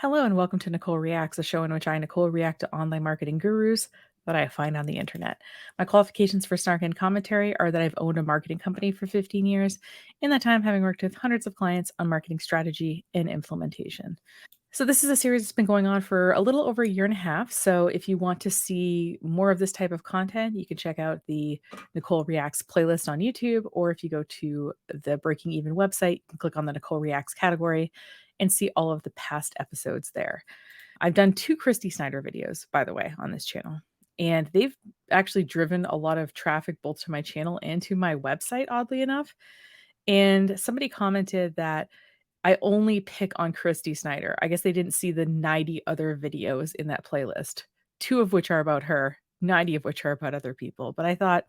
Hello and welcome to Nicole Reacts, a show in which I, Nicole, react to online marketing gurus that I find on the internet. My qualifications for snark and commentary are that I've owned a marketing company for 15 years, in that time having worked with hundreds of clients on marketing strategy and implementation. So this is a series that's been going on for a little over a year and a half. So if you want to see more of this type of content, you can check out the Nicole Reacts playlist on YouTube, or if you go to the Breaking Even website, you can click on the Nicole Reacts category and see all of the past episodes there. I've done 2 Kyrsti Snyder videos, by the way, on this channel, and they've actually driven a lot of traffic both to my channel and to my website, oddly enough. And somebody commented that I only pick on Kyrsti Snyder. I guess they didn't see the 90 other videos in that playlist, 2 of which are about her, 90 of which are about other people. But I thought,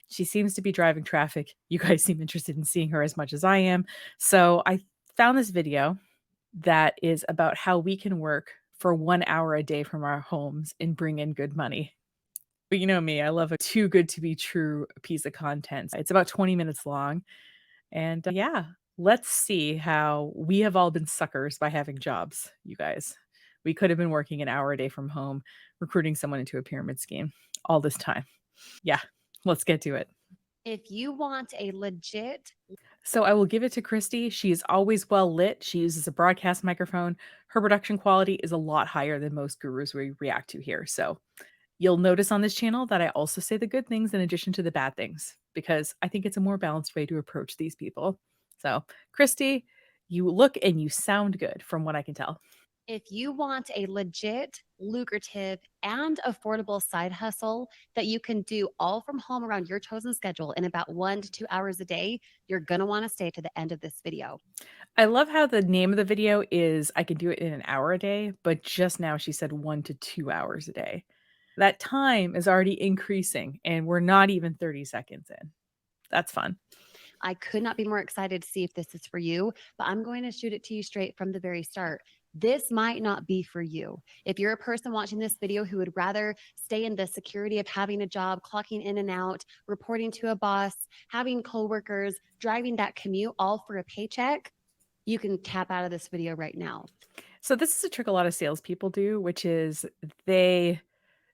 she seems to be driving traffic. You guys seem interested in seeing her as much as I am. So I found this video that is about how we can work for 1 hour a day from our homes and bring in good money. But you know me, I love a too good to be true piece of content. It's about 20 minutes long. And yeah, let's see how we have all been suckers by having jobs, you guys. We could have been working an hour a day from home, recruiting someone into a pyramid scheme all this time. Yeah, let's get to it. If you want a legit So I will give it to Kyrsti. She is always well lit. She uses a broadcast microphone. Her production quality is a lot higher than most gurus we react to here. So you'll notice on this channel that I also say the good things in addition to the bad things, because I think it's a more balanced way to approach these people. So, Kyrsti, you look and you sound good from what I can tell. if you want a legit, lucrative, and affordable side hustle that you can do all from home around your chosen schedule in about 1 to 2 hours a day, you're going to want to stay to the end of this video. I love how the name of the video is I can do it in an hour a day, but just now she said 1 to 2 hours a day. That time is already increasing and we're not even 30 seconds in. That's fun. I could not be more excited to see if this is for you, but I'm going to shoot it to you straight from the very start. This might not be for you. If you're a person watching this video who would rather stay in the security of having a job, clocking in and out, reporting to a boss, having coworkers, driving that commute all for a paycheck, you can tap out of this video right now. So this is a trick a lot of salespeople do, which is they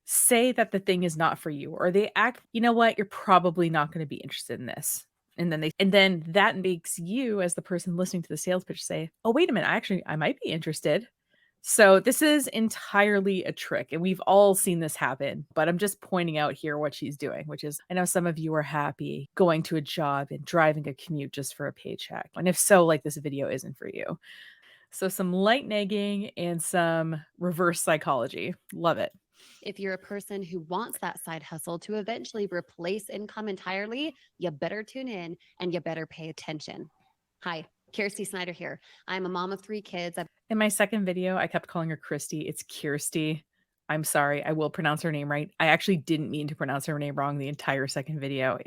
say that the thing is not for you, or they act, you know what, you're probably not going to be interested in this. And then that makes you, as the person listening to the sales pitch, say, oh, wait a minute, I might be interested. So this is entirely a trick, and we've all seen this happen, but I'm just pointing out here what she's doing, which is I know some of you are happy going to a job and driving a commute just for a paycheck. And if so, like, this video isn't for you. So some light negging and some reverse psychology. Love it. If you're a person who wants that side hustle to eventually replace income entirely, you better tune in and you better pay attention. Hi, Kyrsti Snyder here. I'm a mom of 3 kids. In my second video, I kept calling her Kyrsti. It's Kyrsti. I'm sorry. I will pronounce her name right. I actually didn't mean to pronounce her name wrong the entire second video.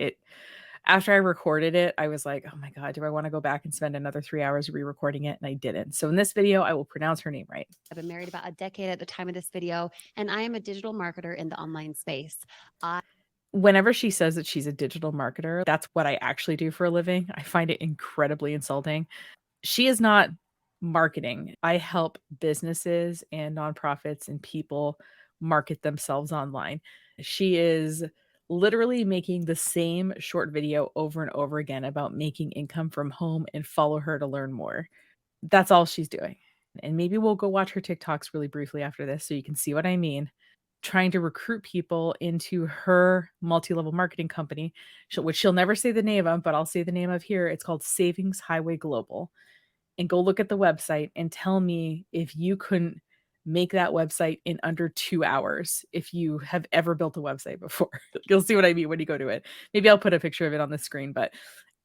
After I recorded it, I was like, "Oh my god, do I wanna go back and spend another 3 hours re-recording it?" And I didn't. So in this video, I will pronounce her name right. I've been married about a decade at the time of this video, and I am a digital marketer in the online space. I Whenever she says that she's a digital marketer, that's what I actually do for a living. I find it incredibly insulting. She is not marketing. I help businesses and nonprofits and people market themselves online. She is literally making the same short video over and over again about making income from home, and follow her to learn more. That's all she's doing. And maybe we'll go watch her TikToks really briefly after this so you can see what I mean. Trying to recruit people into her multi-level marketing company, which she'll never say the name of, but I'll say the name of here. It's called Savings Highway Global. And go look at the website and tell me if you couldn't make that website in under 2 hours if you have ever built a website before. You'll see what I mean when you go to it. Maybe I'll put a picture of it on the screen, but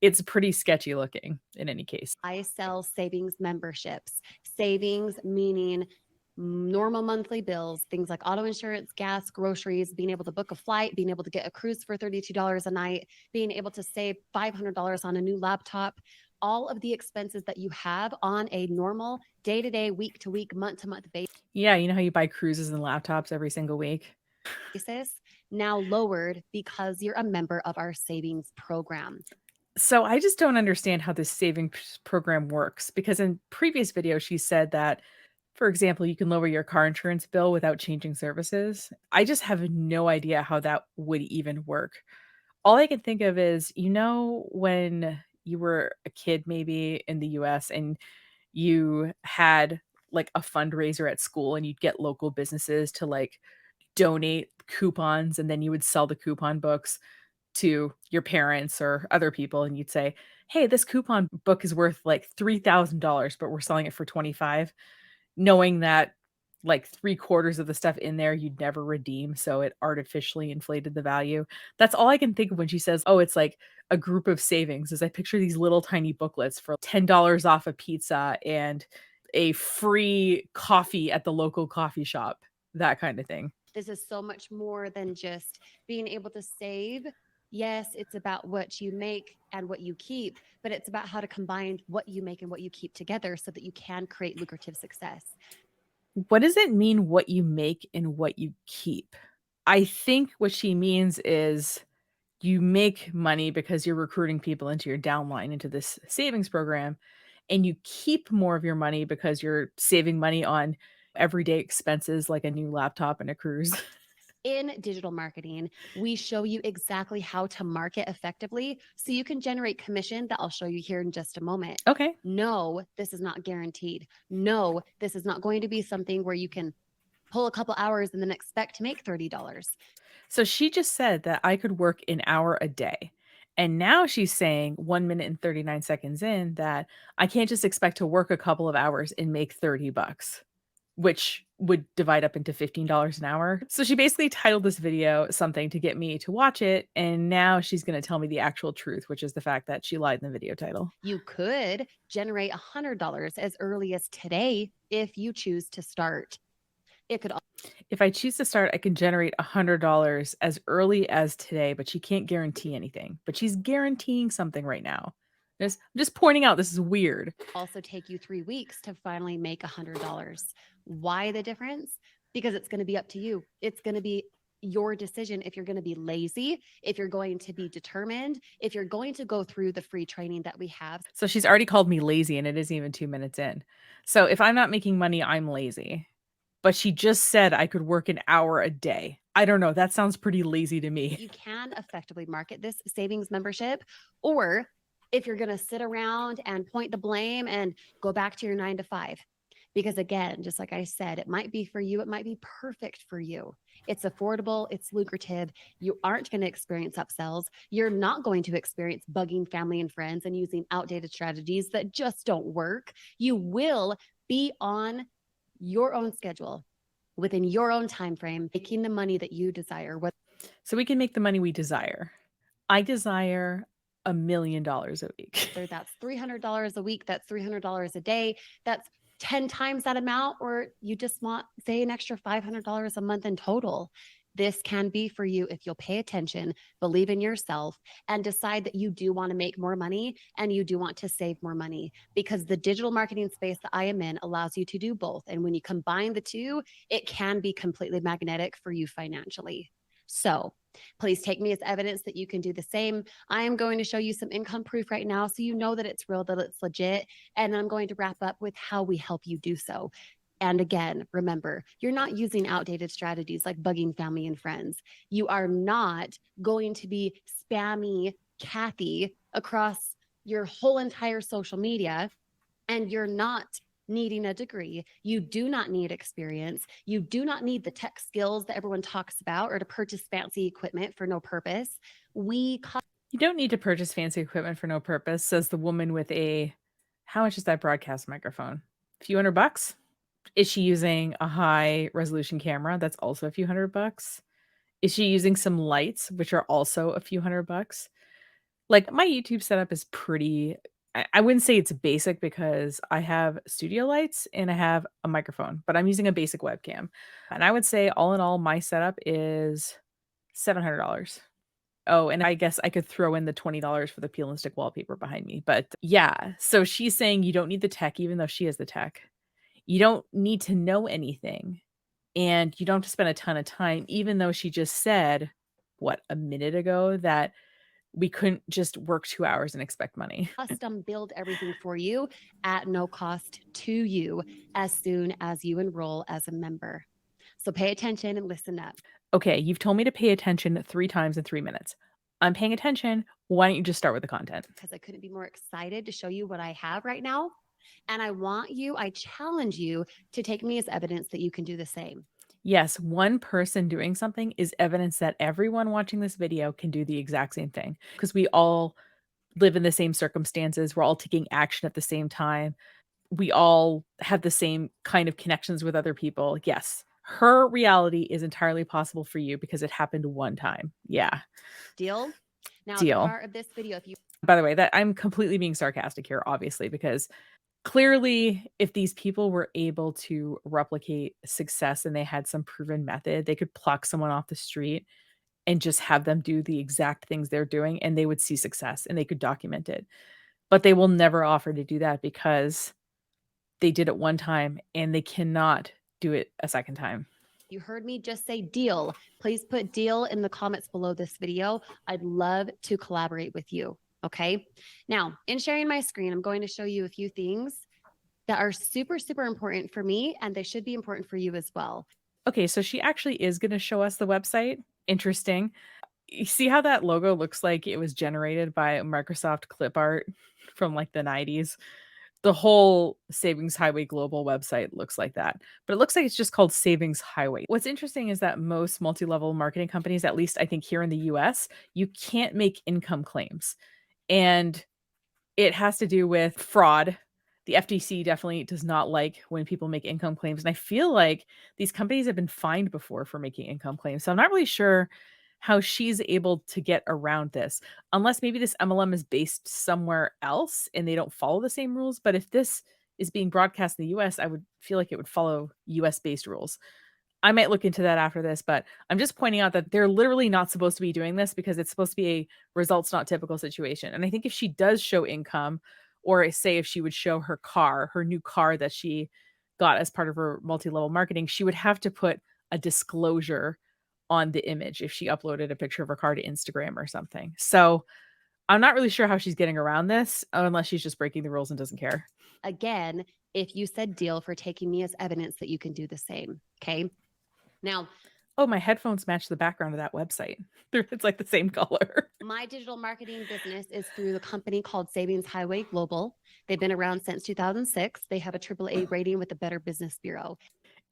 it's pretty sketchy looking in any case. I sell savings memberships. Savings meaning normal monthly bills, things like auto insurance, gas, groceries, being able to book a flight, being able to get a cruise for $32 a night, being able to save $500 on a new laptop, all of the expenses that you have on a normal day to day, week to week, month to month Yeah, you know how you buy cruises and laptops every single week? basis now lowered because you're a member of our savings program. So I just don't understand how this savings program works, because in previous videos she said that For example, you can lower your car insurance bill without changing services. I just have no idea how that would even work. All I can think of is, when you were a kid maybe in the US and you had like a fundraiser at school and you'd get local businesses to like donate coupons and then you would sell the coupon books to your parents or other people and you'd say, "Hey, this coupon book is worth like $3,000, but we're selling it for 25." Knowing that like 3/4 of the stuff in there you'd never redeem, so it artificially inflated the value. That's all I can think of when she says, "Oh, it's like a group of savings," is I picture these little tiny booklets for $10 off a pizza and a free coffee at the local coffee shop, that kind of thing. This is so much more than just being able to save. Yes, it's about what you make and what you keep, but it's about how to combine what you make and what you keep together so that you can create lucrative success. What does it mean what you make and what you keep? I think what she means is you make money because you're recruiting people into your downline into this savings program, and you keep more of your money because you're saving money on everyday expenses like a new laptop and a cruise. In digital marketing, we show you exactly how to market effectively so you can generate commission that I'll show you here in just a moment. Okay. No, this is not guaranteed. No, this is not going to be something where you can pull a couple hours and then expect to make $30. So she just said that I could work an hour a day. And now she's saying 1 minute and 39 seconds in that I can't just expect to work a couple of hours and make 30 bucks, which would divide up into $15 an hour. So she basically titled this video something to get me to watch it, and now she's gonna tell me the actual truth, which is the fact that she lied in the video title. You could generate $100 as early as today if you choose to start. It could If I choose to start, I can generate $100 as early as today, but she can't guarantee anything. But she's guaranteeing something right now. I'm just pointing out this is weird. also take you 3 weeks to finally make $100. Why the difference? Because it's going to be up to you. It's going to be your decision if you're going to be lazy, if you're going to be determined, if you're going to go through the free training that we have. So she's already called me lazy and it isn't even 2 minutes in. So if I'm not making money, I'm lazy. But she just said I could work an hour a day. I don't know, that sounds pretty lazy to me. You can effectively market this savings membership, or if you're going to sit around and point the blame and go back to your 9 to 5. Because again, just like I said, it might be for you, it might be perfect for you. It's affordable, it's lucrative. You aren't going to experience upsells. You're not going to experience bugging family and friends and using outdated strategies that just don't work. You will be on your own schedule within your own time frame, making the money that you desire. So we can make the money we desire. I desire $1,000,000 a week. Whether that's $300 a week, that's $300 a day, that's 10 times that amount, or you just want, say, an extra $500 a month in total. This can be for you if you'll pay attention, believe in yourself, and decide that you do want to make more money and you do want to save more money, because the digital marketing space that I am in allows you to do both. And when you combine the two, it can be completely magnetic for you financially. So please take me as evidence that you can do the same. I am going to show you some income proof right now so you know that it's real, that it's legit. And I'm going to wrap up with how we help you do so. And again, remember, you're not using outdated strategies like bugging family and friends. You are not going to be spammy Kathy across your whole entire social media. And you're not needing a degree. You do not need experience. You do not need the tech skills that everyone talks about or to purchase fancy equipment for no purpose. We You don't need to purchase fancy equipment for no purpose, says the woman with a how much is that broadcast microphone? A few hundred bucks? Is she using a high resolution camera? That's also a few hundred bucks. Is she using some lights, which are also a few hundred bucks? Like, my YouTube setup is pretty I wouldn't say it's basic because I have studio lights and I have a microphone, but I'm using a basic webcam. And I would say all in all, my setup is $700. Oh, and I guess I could throw in the $20 for the peel and stick wallpaper behind me. But yeah, so she's saying you don't need the tech, even though she has the tech. You don't need to know anything. And you don't have to spend a ton of time, even though she just said, what, a minute ago, that we couldn't just work 2 hours and expect money. Custom build everything for you at no cost to you as soon as you enroll as a member. So pay attention and listen up Okay, you've told me to pay attention 3 times in 3 minutes. I'm paying attention. Why don't you just start with the content? because I couldn't be more excited to show you what I have right now. And I challenge you to take me as evidence that you can do the same. Yes, one person doing something is evidence that everyone watching this video can do the exact same thing because we all live in the same circumstances. We're all taking action at the same time. We all have the same kind of connections with other people. Yes, her reality is entirely possible for you because it happened one time. Yeah, Deal? Now, the deal. part of this video, if you By the way, that I'm completely being sarcastic here, obviously, because clearly, if these people were able to replicate success and they had some proven method, they could pluck someone off the street and just have them do the exact things they're doing, and they would see success and they could document it. But they will never offer to do that because they did it one time and they cannot do it a second time. you heard me just say deal, please put deal in the comments below this video. I'd love to collaborate with you. Okay. Now, in sharing my screen, I'm going to show you a few things that are super, super important for me, and they should be important for you as well. Okay, so she actually is gonna show us the website. Interesting. You see how that logo looks like it was generated by Microsoft clip art from, like, the '90s? The whole Savings Highway Global website looks like that, but it looks like it's just called Savings Highway. What's interesting is that most multi-level marketing companies, at least I think here in the US, you can't make income claims, and it has to do with fraud. The FTC definitely does not like when people make income claims, and I feel like these companies have been fined before for making income claims, so I'm not really sure how she's able to get around this, unless maybe this MLM is based somewhere else and they don't follow the same rules, but if this is being broadcast in the US, I would feel like it would follow US-based rules. I might look into that after this, but I'm just pointing out that they're literally not supposed to be doing this because it's supposed to be a results not typical situation. And I think if she does show income, or say if she would show her car, her new car that she got as part of her multi-level marketing, she would have to put a disclosure on the image if she uploaded a picture of her car to Instagram or something. So I'm not really sure how she's getting around this unless she's just breaking the rules and doesn't care. Again, if you said deal for taking me as evidence that you can do the same. Okay. Now, Oh, my headphones match the background of that website. It's like the same color. my digital marketing business is through the company called Savings Highway Global. They've been around since 2006. They have a AAA rating with the Better Business Bureau.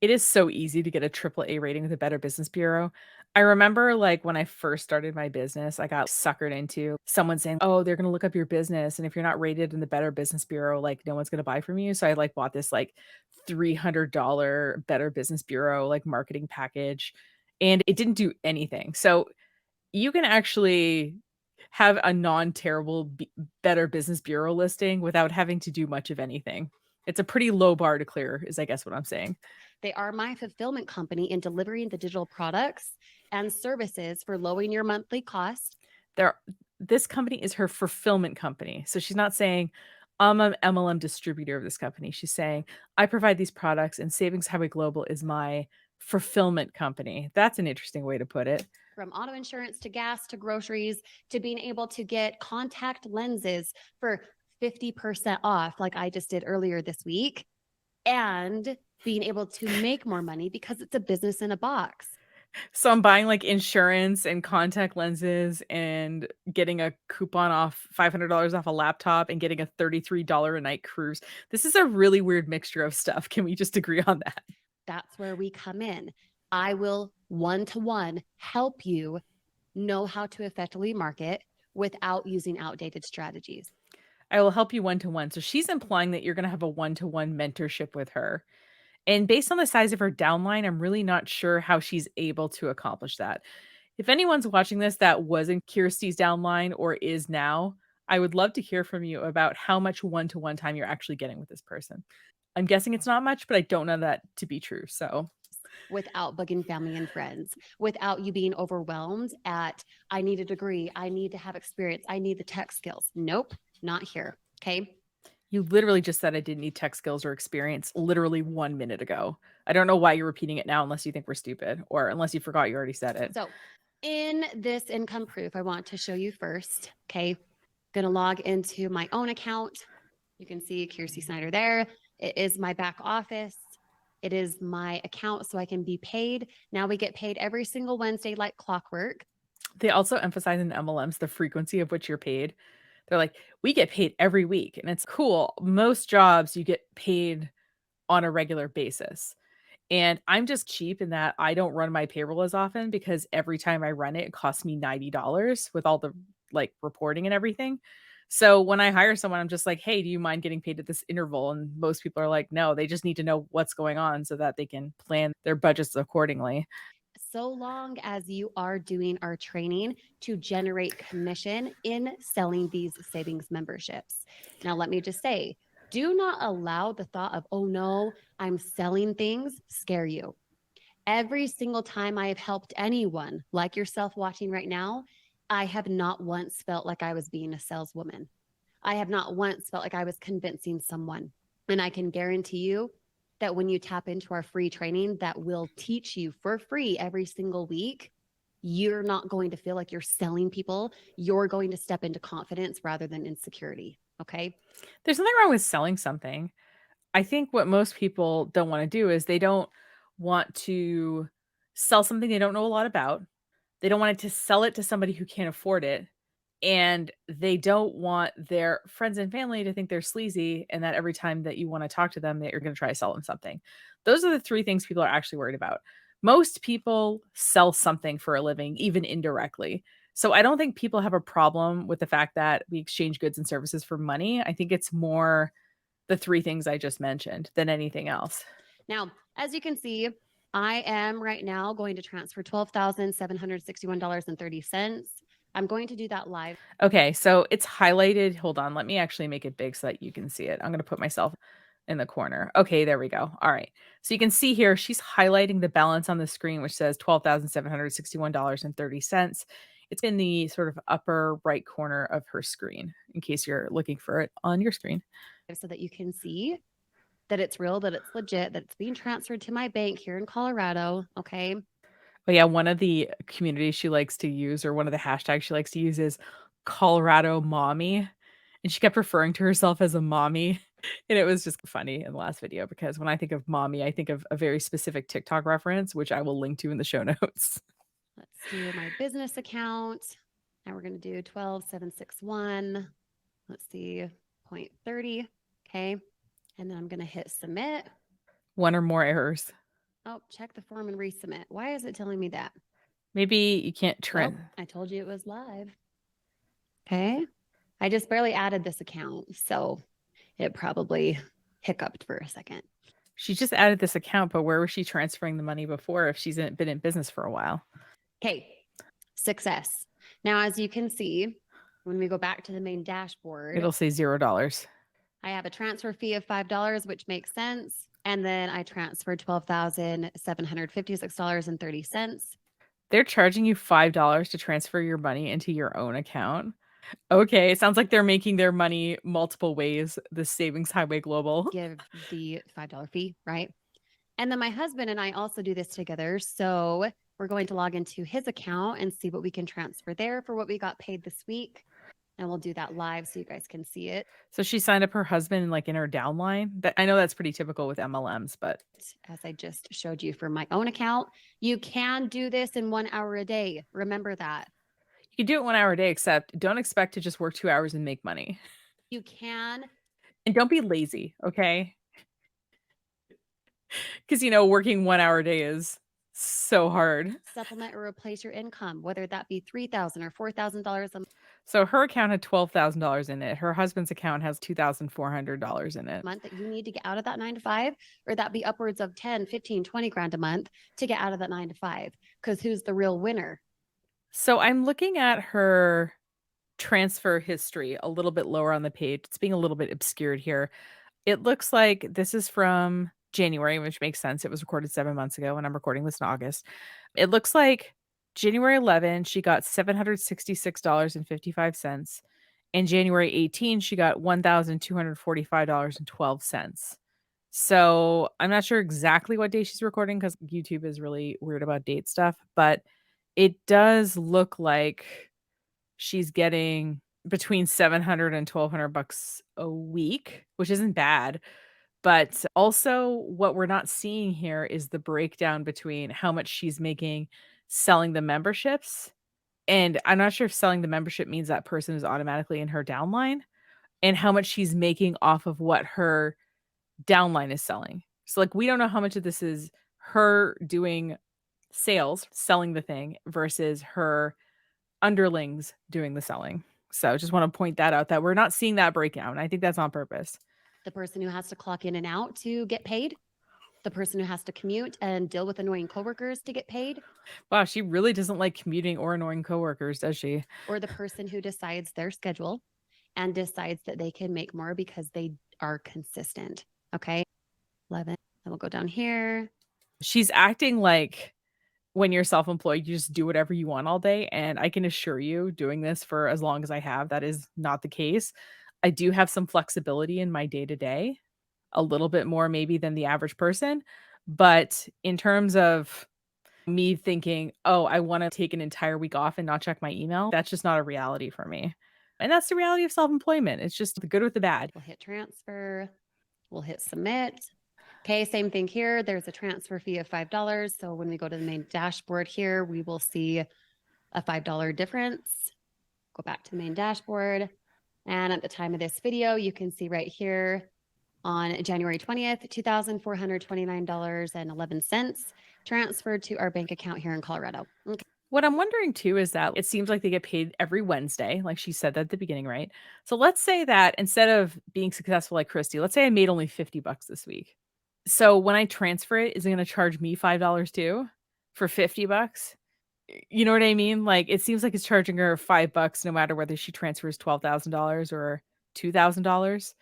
It is so easy to get a triple A rating with a Better Business Bureau. I remember, like, when I first started my business, I got suckered into someone saying, "Oh, they're gonna look up your business, and if you're not rated in the Better Business Bureau, like, no one's gonna buy from you." So I, like, bought this, like, $300 Better Business Bureau, like, marketing package, and it didn't do anything. So you can actually have a non-terrible Better Business Bureau listing without having to do much of anything. It's a pretty low bar to clear is I guess what I'm saying. They are my fulfillment company in delivering the digital products and services for lowering your monthly cost. There This company is her fulfillment company. So she's not saying, "I'm an MLM distributor of this company." She's saying, "I provide these products and Savings Highway Global is my fulfillment company." That's an interesting way to put it. From auto insurance to gas to groceries to being able to get contact lenses for 50% off, like I just did earlier this week, and being able to make more money because it's a business in a box. So I'm buying, like, insurance and contact lenses and getting a coupon off $500 off a laptop and getting a $33 a night cruise. This is a really weird mixture of stuff. Can we just agree on that? That's where we come in. I will one-to-one help you know how to effectively market without using outdated strategies. I will help you one to one. So she's implying that you're gonna have a one-to-one mentorship with her. And based on the size of her downline, I'm really not sure how she's able to accomplish that. If anyone's watching this that wasn't Kyrsti's downline or is now, I would love to hear from you about how much one-to-one time you're actually getting with this person. I'm guessing it's not much, but I don't know that to be true. So, Without bugging family and friends, without you being overwhelmed at, I need a degree, I need to have experience, I need the tech skills. Nope, not here. Okay. you literally just said I didn't need tech skills or experience literally 1 minute ago. I don't know why you're repeating it now unless you think we're stupid or unless you forgot you already said it. So In this income proof, I want to show you first. Okay. Going to log into my own account. You can see Kyrsti Snyder there. It is my back office. It is my account so I can be paid. Now we get paid every single Wednesday like clockwork. They also emphasize in MLMs the frequency of which you're paid. They're like, "We get paid every week," and it's cool. Most jobs, you get paid on a regular basis. And I'm just cheap in that I don't run my payroll as often because every time I run it, it costs me $90 with all the, like, reporting and everything. So when I hire someone, I'm just like, "Hey, do you mind getting paid at this interval?" And most people are like, "No." They just need to know what's going on so that they can plan their budgets accordingly. So long as you are doing our training to generate commission in selling these savings memberships. Now, let me just say, do not allow the thought of, oh no, I'm selling things, scare you. Every single time I have helped anyone like yourself watching right now, I have not once felt like I was being a saleswoman. I have not once felt like I was convincing someone. And I can guarantee you that when you tap into our free training that will teach you for free every single week, you're not going to feel like you're selling people. You're going to step into confidence rather than insecurity. Okay. There's nothing wrong with selling something. I think what most people don't wanna do is they don't want to sell something they don't know a lot about. They don't want it to sell it to somebody who can't afford it, and they don't want their friends and family to think they're sleazy and that every time that you wanna talk to them, that you're gonna try to sell them something. Those are the 3 things people are actually worried about. Most people sell something for a living, even indirectly. So I don't think people have a problem with the fact that we exchange goods and services for money. I think it's more the 3 things I just mentioned than anything else. Now, as you can see, I am right now going to transfer $12,761.30. I'm going to do that live. Okay, so it's highlighted. Hold on, let me actually make it big so that you can see it. I'm gonna put myself in the corner. Okay, there we go. All right. So you can see here, she's highlighting the balance on the screen, which says $12,761.30. It's in the sort of upper right corner of her screen, in case you're looking for it on your screen. So that you can see that it's real, that it's legit, that it's being transferred to my bank here in Colorado. Okay. But yeah, one of the communities she likes to use, or one of the hashtags she likes to use, is Colorado mommy, and she kept referring to herself as a mommy, and it was just funny in the last video because when I think of mommy, I think of a very specific TikTok reference, which I will link to in the show notes. Let's do my business account. Now we're going to do 12761. Let's see, 0.30. Okay. And then I'm going to hit submit. One or more errors. Oh, check the form and resubmit. Why is it telling me that? Maybe you can't Well, I told you it was live. Okay. I just barely added this account, so it probably hiccuped for a second. She just added this account, but where was she transferring the money before if she's been in business for a while? Okay. Success. Now, as you can see, when we go back to the main dashboard, It'll say $0. I have a transfer fee of $5, which makes sense. And then I transferred $12,756.30. They're charging you $5 to transfer your money into your own account. Okay, it sounds like they're making their money multiple ways, the Savings Highway Global. Give the $5 fee, right? And then my husband and I also do this together. So we're going to log into his account and see what we can transfer there for what we got paid this week. And we'll do that live so you guys can see it. So she signed up her husband, like, in her downline? That I know that's pretty typical with MLMs, but As I just showed you for my own account, you can do this in 1 hour a day. Remember that. you can do it 1 hour a day, except don't expect to just work 2 hours and make money. You can And don't be lazy, okay? Because, working 1 hour a day is so hard. supplement or replace your income, whether that be $3,000 or $4,000 a So her account had $12,000 in it. Her husband's account has $2,400 in it. month that you need to get out of that 9 to 5, or that be upwards of 10, 15, 20 grand a month to get out of that 9 to 5. Because who's the real winner? So I'm looking at her transfer history a little bit lower on the page. It's being a little bit obscured here. It looks like this is from January, which makes sense. It was recorded 7 months ago, and I'm recording this in August. It looks like January 11, she got $766.55. And January 18, she got $1,245.12. So I'm not sure exactly what day she's recording because YouTube is really weird about date stuff, but It does look like she's getting between 700 and 1,200 bucks a week, which isn't bad. But also what we're not seeing here is the breakdown between how much she's making selling the memberships, and I'm not sure if selling the membership means that person is automatically in her downline, and how much she's making off of what her downline is selling. So, like, we don't know how much of this is her doing sales, selling the thing versus her underlings doing the selling. So, just wanna point that out that we're not seeing that breakdown. I think that's on purpose. The person who has to clock in and out to get paid, the person who has to commute and deal with annoying coworkers to get paid, Wow, she really doesn't like commuting or annoying coworkers, does she? or the person who decides their schedule and decides that they can make more because they are consistent. Okay. 11. Then we'll go down here. She's acting like when you're self-employed, you just do whatever you want all day, and I can assure you, doing this for as long as I have, that is not the case. I do have some flexibility in my day-to-day, a little bit more maybe than the average person, but in terms of me thinking, "Oh, I wanna take an entire week off and not check my email," that's just not a reality for me, and that's the reality of self-employment. It's just the good with the bad. We'll hit transfer. We'll hit submit. Okay, same thing here. There's a transfer fee of $5. So when we go to the main dashboard here, we will see a $5 difference. Go back to the main dashboard. And at the time of this video, you can see right here on January 20th, $2,429.11 transferred to our bank account here in Colorado. Okay. What I'm wondering too is that it seems like they get paid every Wednesday, like she said that at the beginning, right? So let's say that instead of being successful like Kyrsti, let's say I made only 50 bucks this week. So when I transfer it, is it gonna charge me $5 too for 50 bucks? You know what I mean? Like, it seems like it's charging her 5 bucks no matter whether she transfers $12,000 or $2,000,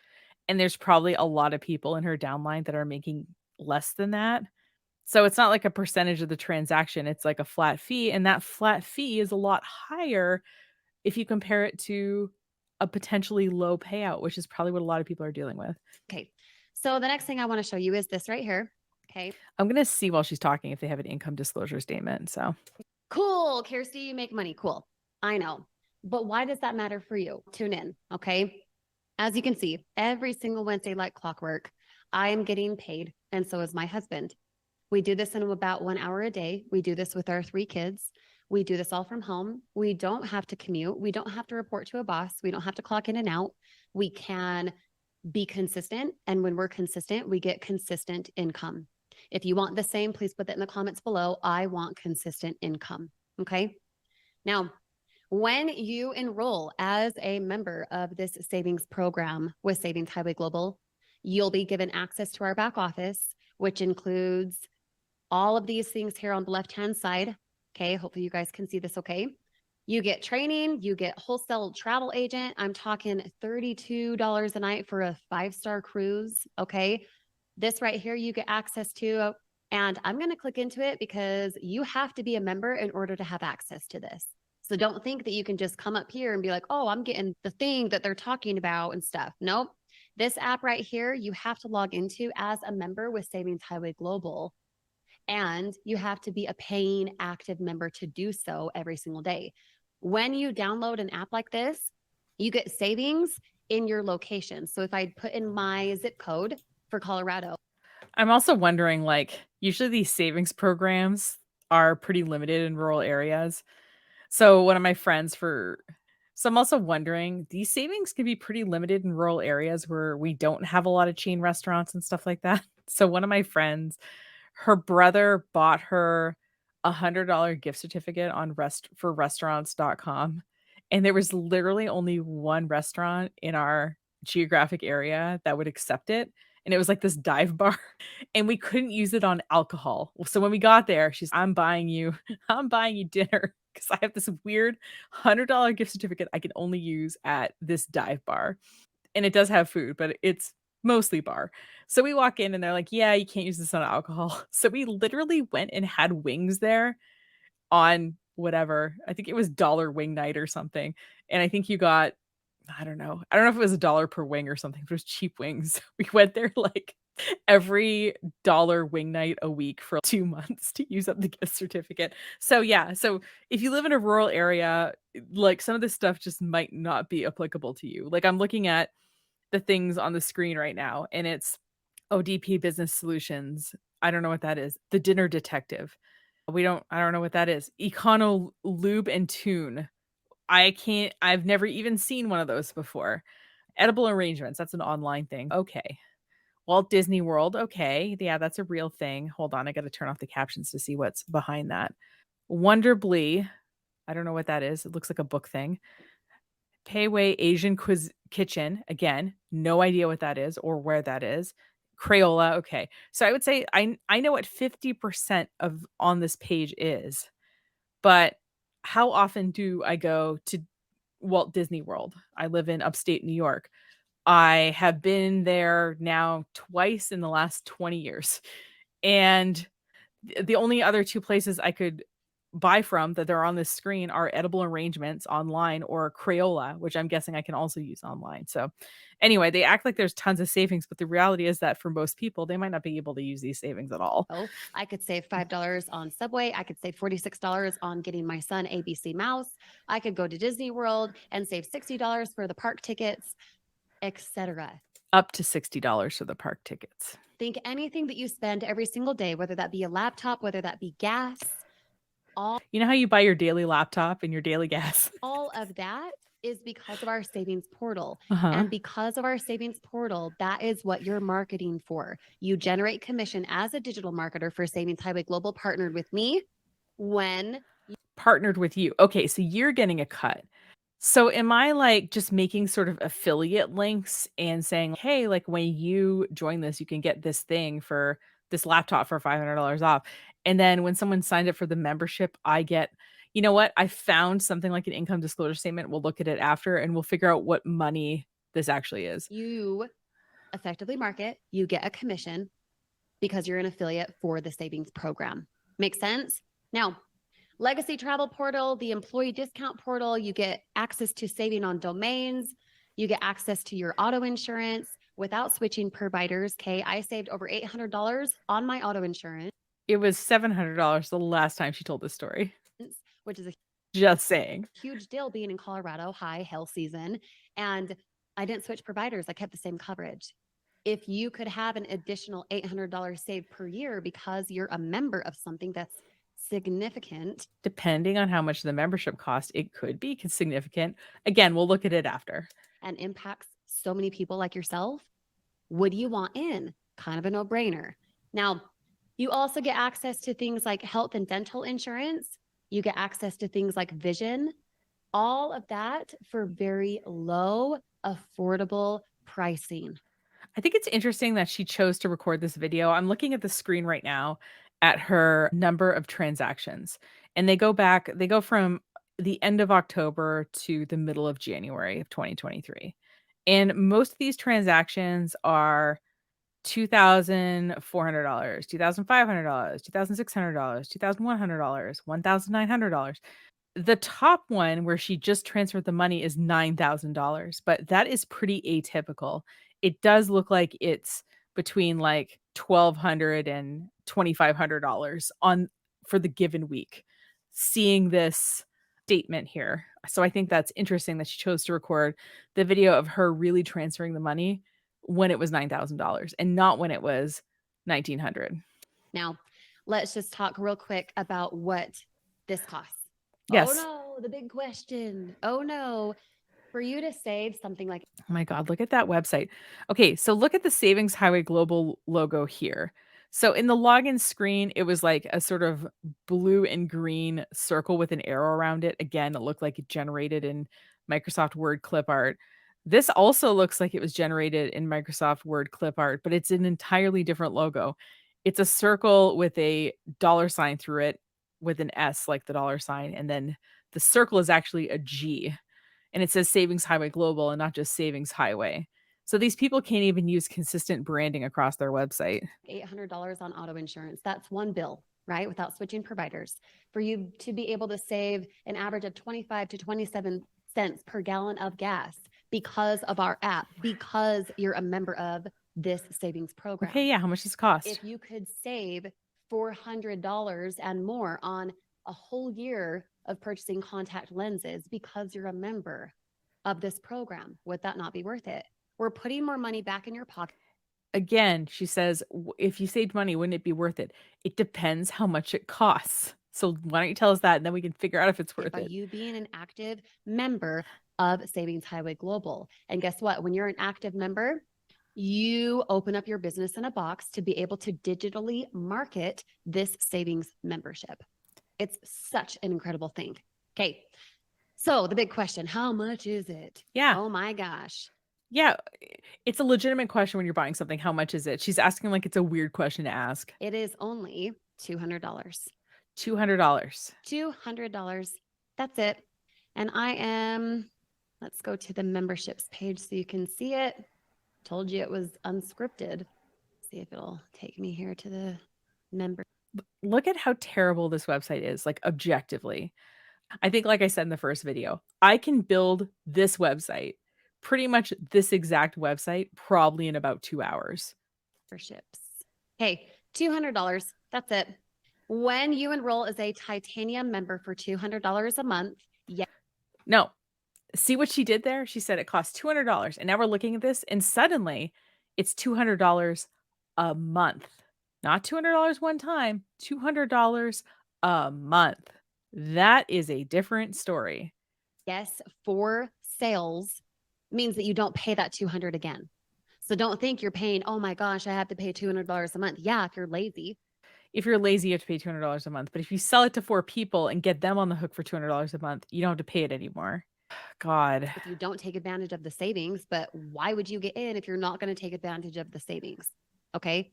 and there's probably a lot of people in her downline that are making less than that. So it's not like a percentage of the transaction, it's like a flat fee, and that flat fee is a lot higher if you compare it to a potentially low payout, which is probably what a lot of people are dealing with. Okay. So the next thing I want to show you is this right here. Okay. I'm gonna see while she's talking if they have an income disclosure statement, so Cool, Kyrsti, you make money. Cool. I know. But why does that matter for you? Tune in. Okay. As you can see, every single Wednesday, like clockwork, I am getting paid, and so is my husband. We do this in about 1 hour a day. We do this with our 3 kids. We do this all from home. We don't have to commute. We don't have to report to a boss. We don't have to clock in and out. We can be consistent. And when we're consistent, we get consistent income. If you want the same, please put that in the comments below. I want consistent income. Okay. Now, when you enroll as a member of this savings program with Savings Highway Global, you'll be given access to our back office, which includes all of these things here on the left-hand side. Okay. Hopefully you guys can see this okay. You get training, you get wholesale travel agent. I'm talking $32 a night for a 5-star cruise. Okay. This right here, you get access to, and I'm going to click into it because you have to be a member in order to have access to this. So don't think that you can just come up here and be like, oh, I'm getting the thing that they're talking about and stuff. Nope. This app right here, you have to log into as a member with Savings Highway Global. And you have to be a paying active member to do so every single day. When you download an app like this, you get savings in your location. So if I put in my zip code for Colorado, I'm also wondering, like, usually these savings programs are pretty limited in rural areas. So one of my friends for so I'm also wondering, these savings can be pretty limited in rural areas where we don't have a lot of chain restaurants and stuff like that. So one of my friends, her brother bought her a $100 gift certificate on restaurants.com, and there was literally only one restaurant in our geographic area that would accept it, and it was like this dive bar, and we couldn't use it on alcohol. So when we got there, she's, "I'm buying you I'm buying you dinner because I have this weird $100 gift certificate I can only use at this dive bar." And it does have food, but it's mostly bar. So we walk in and they're like, "Yeah, you can't use this on alcohol." So we literally went and had wings there on whatever. I think it was dollar wing night or something. And I think you got, I don't know. I don't know if it was a dollar per wing or something, but it was cheap wings. We went there like every dollar wing night a week for 2 months to use up the gift certificate. So, yeah, so if you live in a rural area, like, some of this stuff just might not be applicable to you. Like, I'm looking at the things on the screen right now, and it's ODP Business Solutions. I don't know what that is. The Dinner Detective. I don't know what that is. Econo Lube and Tune. I've never even seen one of those before. Edible Arrangements, that's an online thing. Okay. Walt Disney World, okay. Yeah, that's a real thing. Hold on, I gotta turn off the captions to see what's behind that. Wonderbly, I don't know what that is. It looks like a book thing. Payway Asian Kitchen, again, no idea what that is or where that is. Crayola, okay. So I would say I know what 50% of on this page is, but how often do I go to Walt Disney World? I live in upstate New York. I have been there now twice in the last 20 years. And the only other 2 places I could buy from that are on this screen are Edible Arrangements online or Crayola, which I'm guessing I can also use online. So, anyway, they act like there's tons of savings, but the reality is that for most people, they might not be able to use these savings at all. Oh, I could save $5 on Subway. I could save $46 on getting my son ABC Mouse. I could go to Disney World and save $60 for the park tickets, etc. Up to $60 for the park tickets. Think anything that you spend every single day, whether that be a laptop, whether that be gas, You know how you buy your daily laptop and your daily gas? all of that is because of our savings portal. Uh-huh. And because of our savings portal, that is what you're marketing for. You generate commission as a digital marketer for Savings Highway Global, partnered with me when Partnered with you. Okay, so you're getting a cut. So am I, like, just making sort of affiliate links and saying, "Hey, like, when you join this, you can get this thing for this laptop for $500 off." And then when someone signed up for the membership, I get you know what? I found something like an income disclosure statement. We'll look at it after, and we'll figure out what money this actually is. you effectively market, you get a commission because you're an affiliate for the savings program. Make sense? Now, Legacy Travel Portal, the employee discount portal, you get access to saving on domains, you get access to your auto insurance without switching providers. Okay, I saved over $800 on my auto insurance, It was $700 the last time she told this story. which is a Just saying. huge deal being in Colorado, high hail season. And I didn't switch providers, I kept the same coverage. If you could have an additional $800 saved per year because you're a member of something that's significant Depending on how much the membership cost, it could be significant. Again, we'll look at it after. and impacts so many people like yourself, would you want in? Kind of a no brainer. Now, you also get access to things like health and dental insurance. You get access to things like vision, all of that for very low, affordable pricing. I think it's interesting that she chose to record this video. I'm looking at the screen right now at her number of transactions, and they go from the end of October to the middle of January of 2023. And most of these transactions are $2,400, $2,500, $2,600, $2,100, $1,900. The top one where she just transferred the money is $9,000, but that is pretty atypical. It does look like it's between, like, $1,200 and $2,500 on for the given week. Seeing this statement here. So I think that's interesting that she chose to record the video of her really transferring the money when it was $9,000 and not when it was 1,900. Now, let's just talk real quick about what this costs. Oh Yes. no, the big question. Oh no, for you to save something like Oh my god, look at that website. Okay, so look at the Savings Highway Global logo here. So in the login screen, it was like a sort of blue and green circle with an arrow around it. Again, it looked like it generated in Microsoft Word clip art. This also looks like it was generated in Microsoft Word clip art, but it's an entirely different logo. It's a circle with a dollar sign through it with an S like the dollar sign, and then the circle is actually a G, and it says Savings Highway Global and not just Savings Highway. So these people can't even use consistent branding across their website. $800 on auto insurance. That's one bill, right? Without switching providers. For you to be able to save an average of 25 to 27 cents per gallon of gas because of our app, because you're a member of this savings Okay, program. yeah, how much does it cost? If you could save $400 and more on a whole year of purchasing contact lenses because you're a member of this program, would that not be worth it? We're putting more money back in your pocket Again, she says, If you saved money, wouldn't it be worth it?" It depends how much it costs. So why don't you tell us that, and then we can figure out if it's worth by it. you being an active member of Savings Highway Global. And guess what? When you're an active member, you open up your business in a box to be able to digitally market this savings membership. It's such an incredible thing. Okay. So the big question, how much is it? Yeah. Oh my gosh. Yeah, it's a legitimate question when you're buying something, "How much is it?" She's asking like it's a weird question to ask. It is only $200. $200. $200. That's it. And let's go to the memberships page so you can see it. Told you it was unscripted. See if it'll take me here to the member. Look at how terrible this website is, like, objectively. I think, like I said in the first video, I can build this website, pretty much this exact website, probably in about 2 hours. Memberships. Hey, $200. That's it. When you enroll as a titanium member for $200 a month, yes, No. See what she did there? She said it costs $200, and now we're looking at this, and suddenly it's $200 a month. Not $200 one time, $200 a month. That is a different story. yes, for sales means that you don't pay that 200 again. So don't think you're paying, oh my gosh, I have to pay $200 a month. Yeah, if you're lazy. If you're lazy, you have to pay $200 a month, but if you sell it to 4 people and get them on the hook for $200 a month, you don't have to pay it anymore. God. If you don't take advantage of the savings, but why would you get in if you're not going to take advantage of the savings? Okay.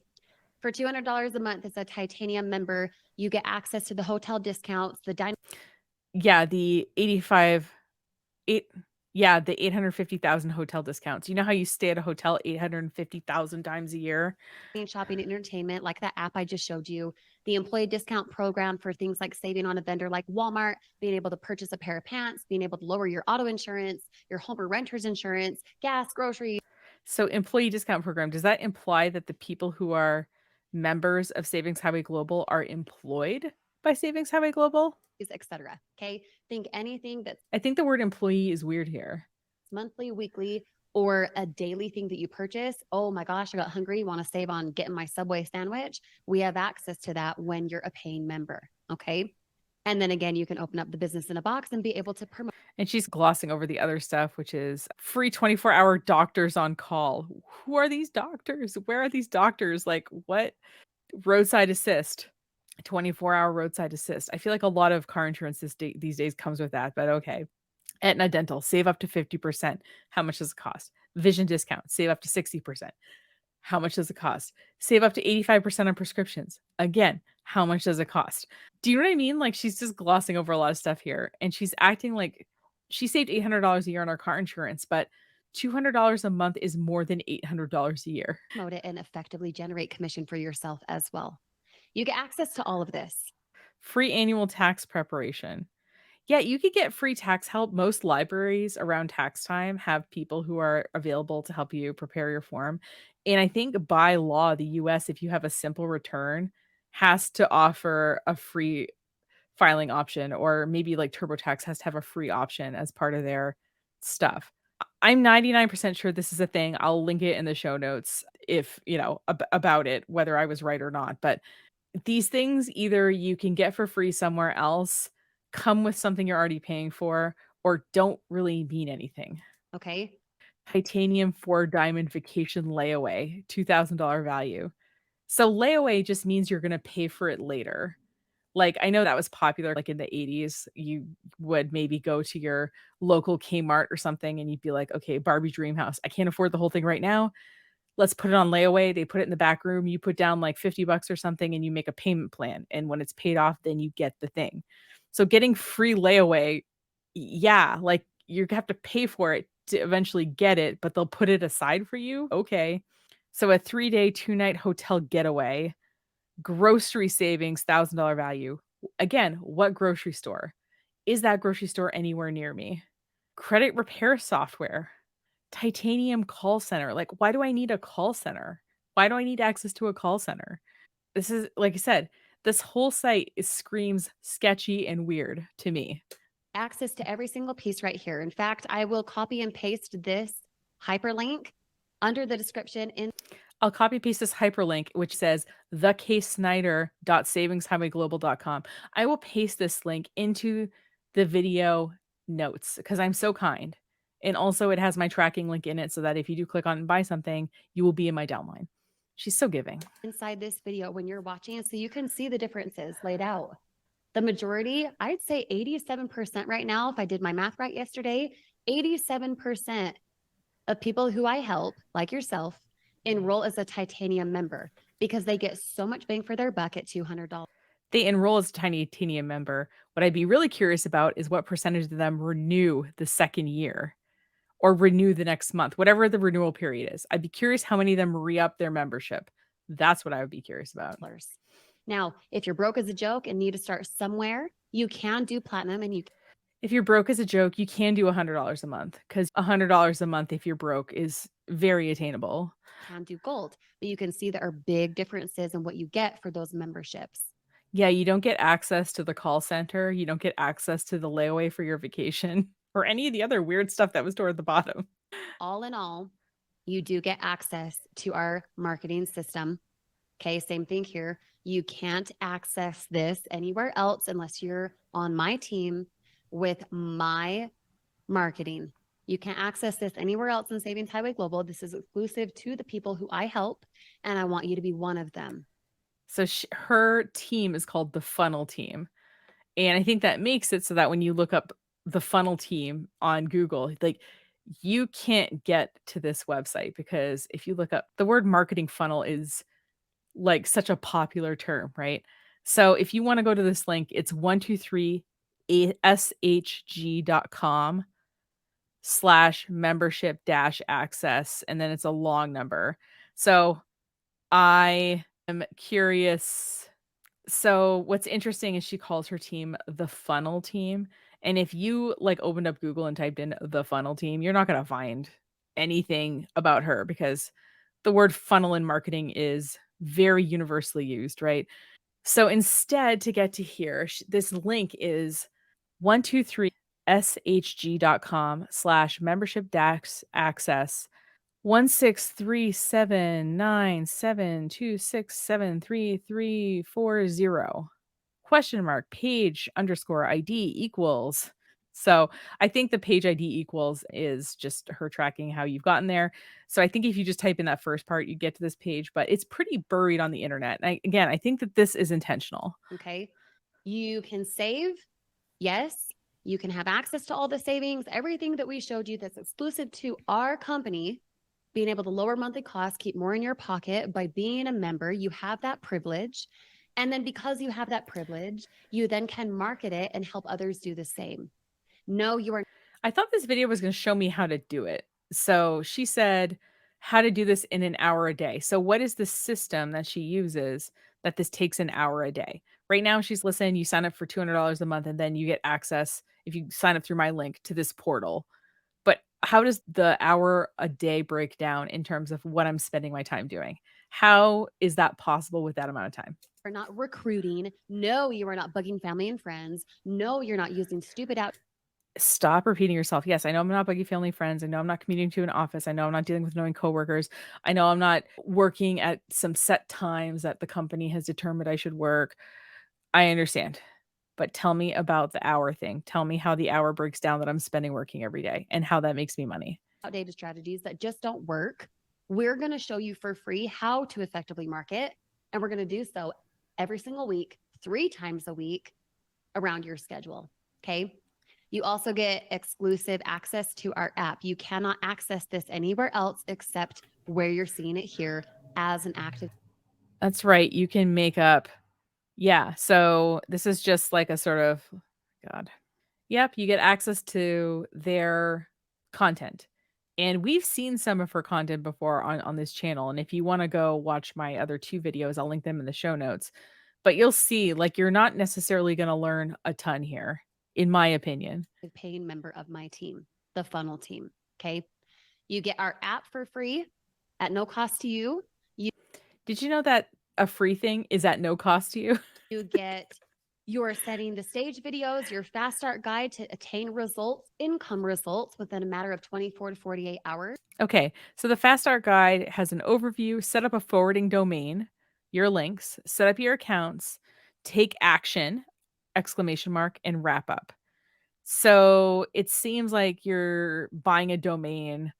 For $200 a month as a titanium member, you get access to the hotel discounts, the dining Yeah, the 85 8 yeah, the 850,000 hotel discounts. You know how you stay at a hotel 850,000 times a year? shopping and entertainment, like that app I just showed you, the employee discount program for things like saving on a vendor like Walmart, being able to purchase a pair of pants, being able to lower your auto insurance, your home or renter's insurance, gas, groceries, So, employee discount program, does that imply that the people who are members of Savings Highway Global are employed by Savings Highway Global? etc. Okay. Think anything that's I think the word employee is weird here. monthly, weekly, or a daily thing that you purchase. Oh my gosh, I got hungry, want to save on getting my Subway sandwich. We have access to that when you're a paying member. Okay. And then again, you can open up the business in a box and be able to promote And she's glossing over the other stuff, which is free 24-hour doctors on call. Who are these doctors? Where are these doctors? Like, what? Roadside assist. 24-hour roadside assist. I feel like a lot of car insurance these days comes with that, but okay. Aetna Dental, save up to 50%. How much does it cost? Vision discount, save up to 60%. How much does it cost? Save up to 85% on prescriptions. Again, how much does it cost? Do you know what I mean? Like, she's just glossing over a lot of stuff here, and she's acting like she saved $800 a year on our car insurance, but $200 a month is more than $800 a year. it and effectively generate commission for yourself as well. You get access to all of this. Free annual tax preparation. Yeah, you could get free tax help. Most libraries around tax time have people who are available to help you prepare your form. And I think by law, the US, if you have a simple return, has to offer a free filing option, or maybe like TurboTax has to have a free option as part of their stuff. I'm 99% sure this is a thing. I'll link it in the show notes if, about it, whether I was right or not. But these things either you can get for free somewhere else, come with something you're already paying for, or don't really mean anything. Okay. Titanium 4 diamond vacation layaway, $2,000 value. So layaway just means you're gonna pay for it later. Like, I know that was popular, like, in the '80s. You would maybe go to your local Kmart or something, and you'd be like, "Okay, Barbie dream house. I can't afford the whole thing right now. Let's put it on layaway." They put it in the back room. You put down like 50 bucks or something and you make a payment plan. And when it's paid off, then you get the thing. So getting free layaway, yeah, like you have to pay for it to eventually get it, but they'll put it aside for you. Okay. So a 3-day, 2-night hotel getaway, grocery savings, $1,000 value. Again, what grocery store? Is that grocery store anywhere near me? Credit repair software. Titanium call center. Like, why do I need a call center? Why do I need access to a call center? This is like I said, this whole site screams sketchy and weird to me. Access to every single piece right here. In fact, I will copy and paste this hyperlink under the description in I'll copy paste this hyperlink, which says thecassnyder.savingshighwayglobal.com. I will paste this link into the video notes because I'm so kind. And also, it has my tracking link in it so that if you do click on and buy something, you will be in my downline. She's so giving. inside this video when you're watching it so you can see the differences laid out. The majority, I'd say 87% right now, if I did my math right yesterday, 87% of people who I help, like yourself, enroll as a titanium member because they get so much bang for their buck at $200. They enroll as a Titanium member. What I'd be really curious about is what percentage of them renew the second year or renew the next month, whatever the renewal period is. I'd be curious how many of them re-up their membership. That's what I would be curious about. Now, if you're broke as a joke and need to start somewhere, you can do platinum and you If you're broke as a joke, you can do $100 a month because $100 a month if you're broke is very attainable. can do gold. But you can see there are big differences in what you get for those memberships. Yeah, you don't get access to the call center. You don't get access to the layaway for your vacation or any of the other weird stuff that was toward the bottom. All in all, you do get access to our marketing system. Okay, same thing here. You can't access this anywhere else unless you're on my team with my marketing. You can't access this anywhere else in Savings Highway Global. This is exclusive to the people who I help, and I want you to be one of them. So her team is called the Funnel Team. And I think that makes it so that when you look up the Funnel Team on Google, like you can't get to this website because if you look up the word marketing funnel is like such a popular term, right? So if you want to go to this link, it's 123shg.com/membership-access. And then it's a long number. So I am curious. So what's interesting is she calls her team the Funnel Team. And if you like opened up Google and typed in the Funnel Team, you're not going to find anything about her because the word funnel in marketing is very universally used, right? So instead, to get to here, this link is 123shg.com/membership-access 1637972673340 question mark page underscore ID equals. So I think the page ID equals is just her tracking how you've gotten there. So I think if you just type in that first part, you get to this page, but it's pretty buried on the internet. And again, I think that this is intentional. Okay. You can save. Yes. You can have access to all the savings, everything that we showed you that's exclusive to our company, being able to lower monthly costs, keep more in your pocket by being a member. You have that privilege. And then because you have that privilege, you then can market it and help others do the same. No, you are. I thought this video was going to show me how to do it. So she said how to do this in an hour a day. So what is the system that she uses that this takes an hour a day? Right now she's listening, you sign up for $200 a month and then you get access if you sign up through my link to this portal. But how does the hour a day break down in terms of what I'm spending my time doing? How is that possible with that amount of time? Are not recruiting. No, you are not bugging family and friends. No, you're not using stupid out. Stop repeating yourself. Yes, I know I'm not bugging family friends. I know I'm not commuting to an office. I know I'm not dealing with annoying coworkers. I know I'm not working at some set times that the company has determined I should work. I understand. But tell me about the hour thing. Tell me how the hour breaks down that I'm spending working every day and how that makes me money. Outdated strategies that just don't work. We're going to show you for free how to effectively market. And we're going to do so every single week, 3 times a week around your schedule. Okay. You also get exclusive access to our app. You cannot access this anywhere else except where you're seeing it here as an active. That's right. You can make up. Yeah. So this is just like a sort of, God. Yep. You get access to their content. And we've seen some of her content before on this channel. And if you want to go watch my other 2 videos, I'll link them in the show notes. But you'll see, like, you're not necessarily going to learn a ton here, in my opinion. Paying member of my team, the funnel team. Okay. You get our app for free at no cost to you. Did you know that a free thing is at no cost to you? You get your setting the stage videos, your fast start guide to attain results, income results within a matter of 24 to 48 hours. Okay, so the Fast Start Guide has an overview, set up a forwarding domain, your links, set up your accounts, take action, exclamation mark, and wrap up. So it seems like you're buying a domain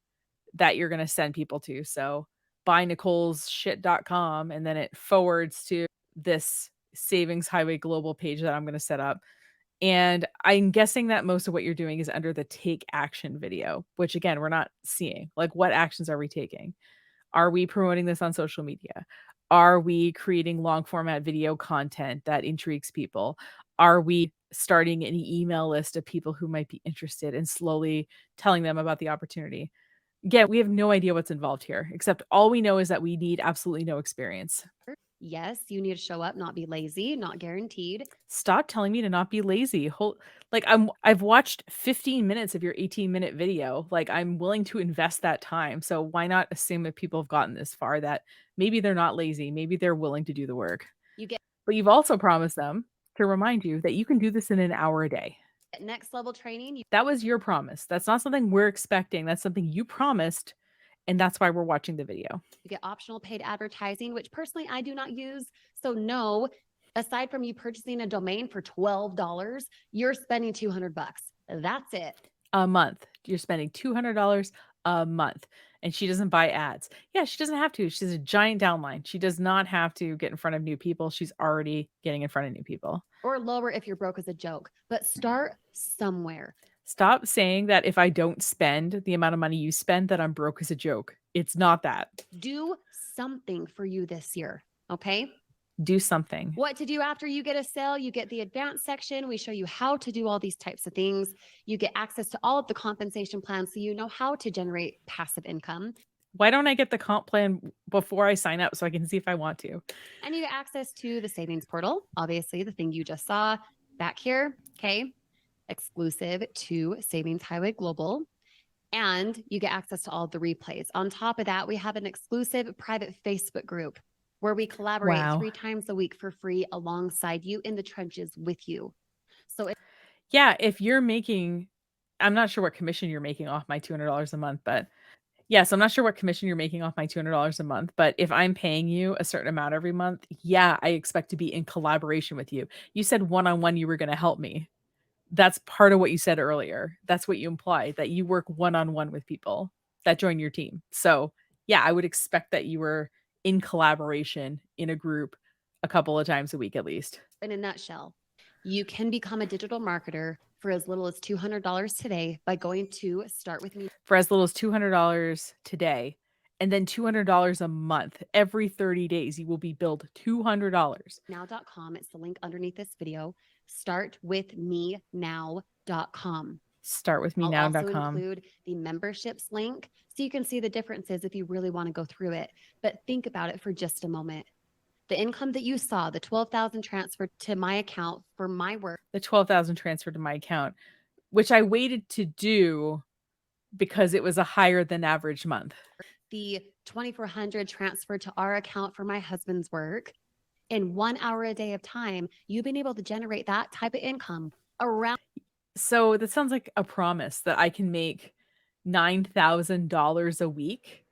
that you're going to send people to. So buy nicolesshit.com and then it forwards to this Savings Highway Global page that I'm going to set up. And I'm guessing that most of what you're doing is under the take action video, which again, we're not seeing. Like, what actions are we taking? Are we promoting this on social media? Are we creating long format video content that intrigues people? Are we starting an email list of people who might be interested and slowly telling them about the opportunity? Again, we have no idea what's involved here, except all we know is that we need absolutely no experience. Yes, you need to show up, not be lazy, not guaranteed. Stop telling me to not be lazy. Like I've watched 15 minutes of your 18-minute video. Like, I'm willing to invest that time. So why not assume that people have gotten this far that maybe they're not lazy, maybe they're willing to do the work. You get But you've also promised them to remind you that you can do this in an hour a day. next level training. That was your promise. That's not something we're expecting. That's something you promised, and that's why we're watching the video. You get optional paid advertising, which personally I do not use. So no, aside from you purchasing a domain for $12, you're spending 200 bucks. That's it. A month. You're spending $200 a month, and she doesn't buy ads. Yeah, she doesn't have to. She's a giant downline. She does not have to get in front of new people. She's already getting in front of new people. Or lower if you're broke as a joke, but start somewhere. Stop saying that if I don't spend the amount of money you spend, that I'm broke as a joke. It's not that. Do something for you this year. Okay. Do something. What to do after you get a sale? You get the advanced section. We show you how to do all these types of things. You get access to all of the compensation plans so you know how to generate passive income. Why don't I get the comp plan before I sign up so I can see if I want to? And you get access to the savings portal, obviously, the thing you just saw back here. Okay. Exclusive to Savings Highway Global. And you get access to all of the replays. On top of that, we have an exclusive private Facebook group where we collaborate Wow. 3 times a week for free alongside you in the trenches with you. So Yeah, if you're making, I'm not sure what commission you're making off my $200 a month, but yes, I'm not sure what commission you're making off my $200 a month, but if I'm paying you a certain amount every month, yeah, I expect to be in collaboration with you. You said one-on-one you were going to help me. That's part of what you said earlier. That's what you implied, that you work one-on-one with people that join your team. So, yeah, I would expect that you were in collaboration in a group a couple of times a week at least. in a nutshell, you can become a digital marketer for as little as $200 today by going to startwithme.com. For as little as $200 today, and then $200 a month. Every 30 days, you will be billed $200. Now.com. It's the link underneath this video. Startwithmenow.com. I'll also Startwithmenow.com. include the memberships link so you can see the differences if you really want to go through it. But think about it for just a moment. The income that you saw, the 12,000 transferred to my account for my work, The 12,000 transferred to my account, which I waited to do because it was a higher than average month. the 2,400 transferred to our account for my husband's work. In 1 hour a day of time, you've been able to generate that type of income around. So that sounds like a promise that I can make $9,000 a week.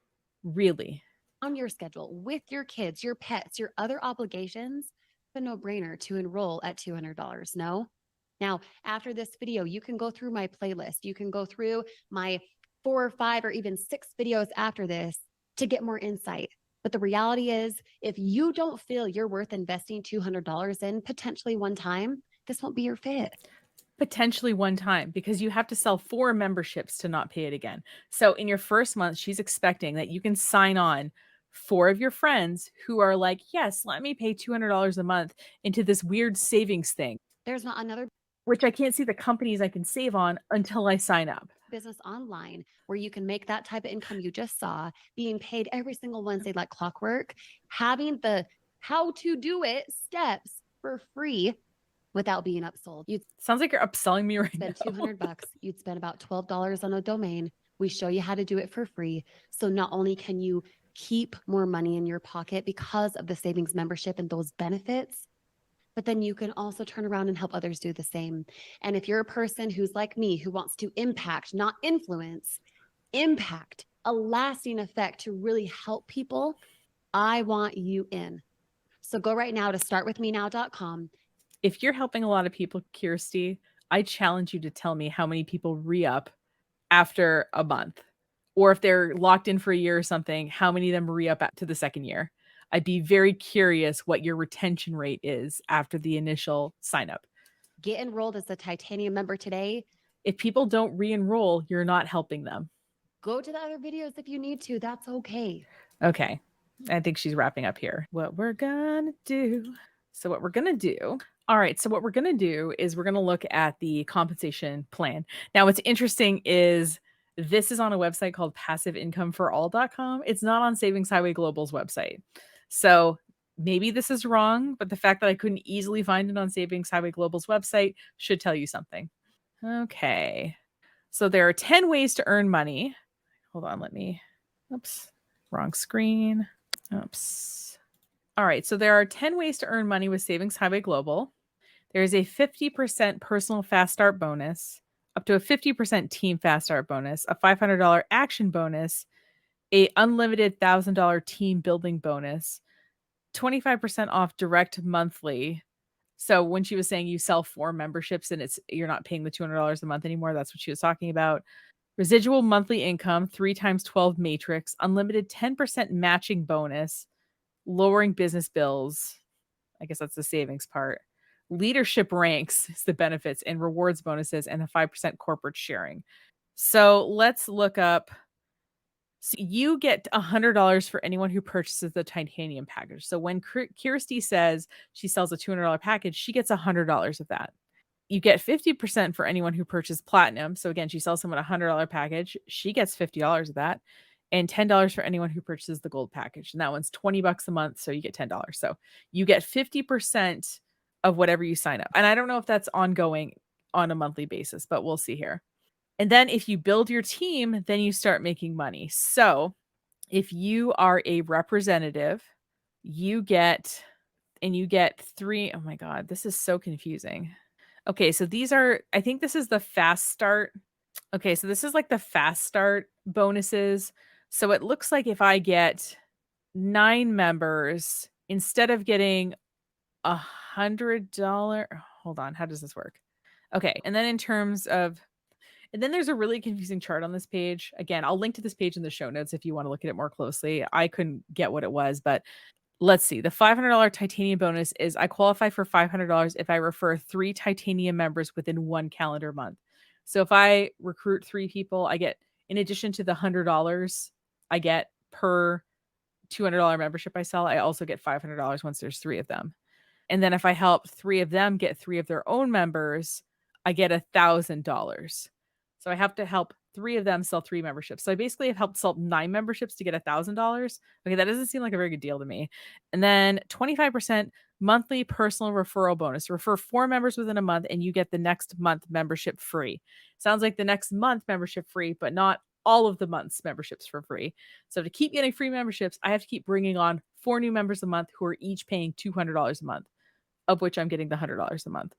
Really? On your schedule with your kids, your pets, your other obligations. It's a no-brainer to enroll at $200. No? Now, after this video, you can go through my playlist. You can go through my 4 or 5 or even 6 videos after this to get more insight. But the reality is, if you don't feel you're worth investing $200 in potentially one time, this won't be your fit. Potentially one time, because you have to sell 4 memberships to not pay it again. So in your first month, she's expecting that you can sign on 4 of your friends who are like, yes, let me pay $200 a month into this weird savings thing, There's not another which I can't see the companies I can save on until I sign up. business online where you can make that type of income you just saw, being paid every single Wednesday like clockwork, having the how to do it steps for free without being upsold. You'd Sounds like you're upselling me right spend now. 200 bucks. You'd spend about $12 on a domain We show you how to do it for free. So not only can you keep more money in your pocket because of the savings membership and those benefits, but then you can also turn around and help others do the same. And if you're a person who's like me, who wants to impact, not influence, impact, a lasting effect to really help people, I want you in. So go right now to startwithmenow.com. If you're helping a lot of people, Kyrsti, I challenge you to tell me how many people re-up after a month. Or if they're locked in for a year or something, how many of them re-up to the second year? I'd be very curious what your retention rate is after the initial sign up. Get enrolled as a titanium member today. If people don't re-enroll, you're not helping them. Go to the other videos if you need to. That's okay. Okay. I think she's wrapping up here. What we're gonna do. So what we're gonna do. All right. So what we're gonna do is we're gonna look at the compensation plan. Now, what's interesting is this is on a website called passiveincomeforall.com. It's not on Savings Highway Global's website. So maybe this is wrong, but the fact that I couldn't easily find it on Savings Highway Global's website should tell you something. Okay. So there are 10 ways to earn money. Hold on, oops, wrong screen. Oops. All right, so there are 10 ways to earn money with Savings Highway Global. There's a 50% personal fast start bonus, up to a 50% team fast start bonus, a $500 action bonus, a unlimited $1,000 team building bonus, 25% off direct monthly. So when she was saying you sell 4 memberships and you're not paying the $200 a month anymore, that's what she was talking about. Residual monthly income, 3 times 12 matrix, unlimited 10% matching bonus, lowering business bills. I guess that's the savings part. Leadership ranks is the benefits and rewards bonuses and the 5% corporate sharing. So let's look up. So you get $100 for anyone who purchases the titanium package. So when Kyrsti says she sells a $200 package, she gets $100 of that. You get 50% for anyone who purchased platinum. So again, she sells someone a $100 package. She gets $50 of that. And $10 for anyone who purchases the gold package. And that one's $20 a month. So you get $10. So you get 50% of whatever you sign up. And I don't know if that's ongoing on a monthly basis, but we'll see here. And then if you build your team, then you start making money. So if you are a representative, you get 3. Oh my God, this is so confusing. Okay, so I think this is the fast start. Okay, so this is like the fast start bonuses. So it looks like if I get 9 members, instead of getting $100, hold on, how does this work? Okay, and then and then there's a really confusing chart on this page. Again, I'll link to this page in the show notes if you want to look at it more closely. I couldn't get what it was, but let's see. The $500 titanium bonus is I qualify for $500 if I refer 3 titanium members within 1 calendar month. So if I recruit 3 people, I get, in addition to the $100 I get per $200 membership I sell, I also get $500 once there's 3 of them. And then if I help 3 of them get 3 of their own members, I get $1,000. So I have to help 3 of them sell 3 memberships. So I basically have helped sell 9 memberships to get $1,000. Okay, that doesn't seem like a very good deal to me. And then 25% monthly personal referral bonus. Refer 4 members within a month and you get the next month membership free. Sounds like the next month membership free, but not all of the month's memberships for free. So to keep getting free memberships, I have to keep bringing on 4 new members a month who are each paying $200 a month, of which I'm getting the $100 a month.